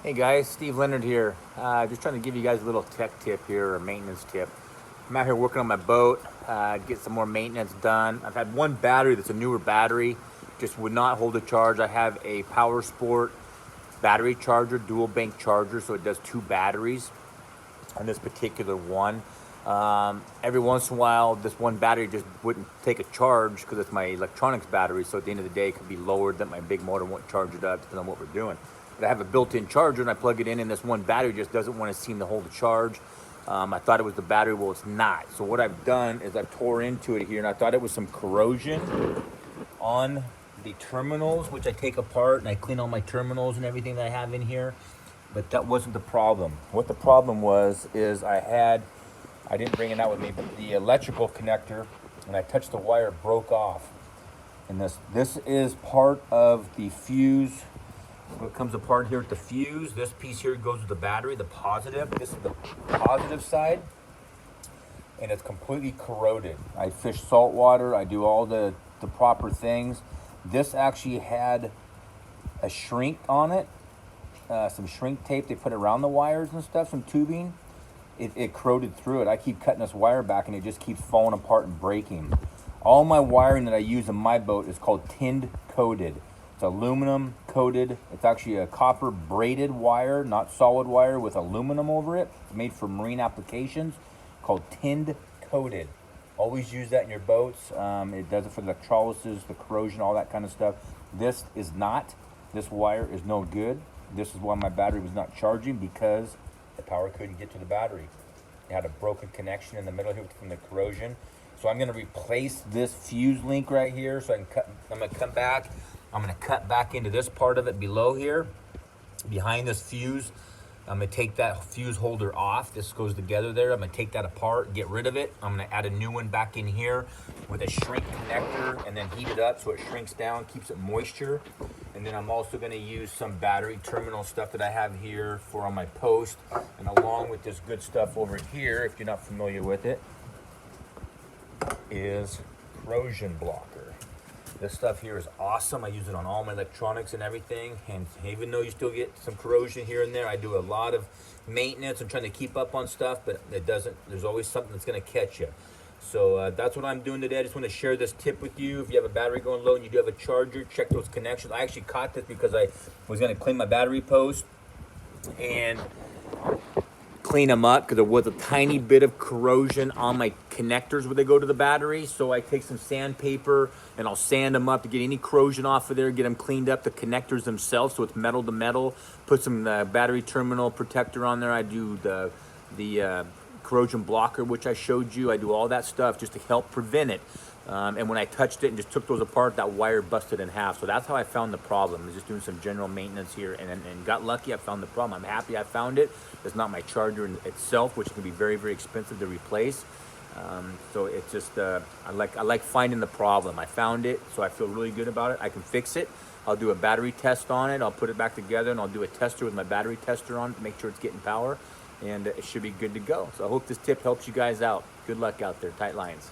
Hey guys, Steve Leonard here. Just trying to give you guys a little tech tip here, or maintenance tip. I'm out here working on my boat, get some more maintenance done. I've had one battery that's a newer battery, just would not hold a charge. I have a Power Sport battery charger, dual bank charger, so it does two batteries on this particular one. Every once in a while, this one battery just wouldn't take a charge because it's my electronics battery, so at the end of the day, it could be lowered that my big motor won't charge it up depending on what we're doing. But I have a built-in charger and I plug it in, and this one battery just doesn't want to seem to hold a charge. I thought it was the battery. Well, it's not. So what I've done is I've tore into it here, and I thought it was some corrosion on the terminals, which I take apart and I clean all my terminals and everything that I have in here. But that wasn't the problem. What the problem was is I didn't bring it out with me, but the electrical connector, when I touched the wire, broke off. And this is part of the fuse. What comes apart here with the fuse, this piece here goes with the battery, the positive. This is the positive side, and it's completely corroded. I fish saltwater, I do all the proper things. This actually had a shrink on it, some shrink tape they put around the wires and stuff, some tubing. It corroded through it. I keep cutting this wire back and it just keeps falling apart and breaking. All my wiring that I use in my boat is called tinned coated. It's aluminum coated. It's actually a copper braided wire, not solid wire with aluminum over it. It's made for marine applications, called tinned coated. Always use that in your boats. It does it for the electrolysis, the corrosion, all that kind of stuff. This is not. This wire is no good. This is why my battery was not charging, because the power couldn't get to the battery. It had a broken connection in the middle here from the corrosion. So I'm going to replace this fuse link right here. So I'm going to come back. I'm going to cut back into this part of it below here, behind this fuse. I'm going to take that fuse holder off. This goes together there. I'm going to take that apart, get rid of it. I'm going to add a new one back in here with a shrink connector, and then heat it up so it shrinks down, keeps it moisture. And then I'm also going to use some battery terminal stuff that I have here for on my post, and along with this good stuff over here, if you're not familiar with it, is corrosion blocker. This stuff here is awesome. I use it on all my electronics and everything. And even though you still get some corrosion here and there, I do a lot of maintenance. I'm trying to keep up on stuff, but there's always something that's going to catch you. So that's what I'm doing today. I just want to share this tip with you. If you have a battery going low and you do have a charger, check those connections. I actually caught this because I was going to clean my battery post and clean them up, because there was a tiny bit of corrosion on my connectors where they go to the battery. So I take some sandpaper and I'll sand them up to get any corrosion off of there, get them cleaned up, the connectors themselves, so it's metal to metal. Put some battery terminal protector on there. I do the corrosion blocker, which I showed you. I do all that stuff just to help prevent it. And when I touched it and just took those apart, that wire busted in half. So that's how I found the problem. I was just doing some general maintenance here and got lucky. I found the problem. I'm happy I found it. It's not my charger in itself, which can be very, very expensive to replace. So it's just, I like finding the problem. I found it, so I feel really good about it. I can fix it. I'll do a battery test on it. I'll put it back together, and I'll do a tester with my battery tester on to make sure it's getting power. And it should be good to go. So I hope this tip helps you guys out. Good luck out there. Tight lines.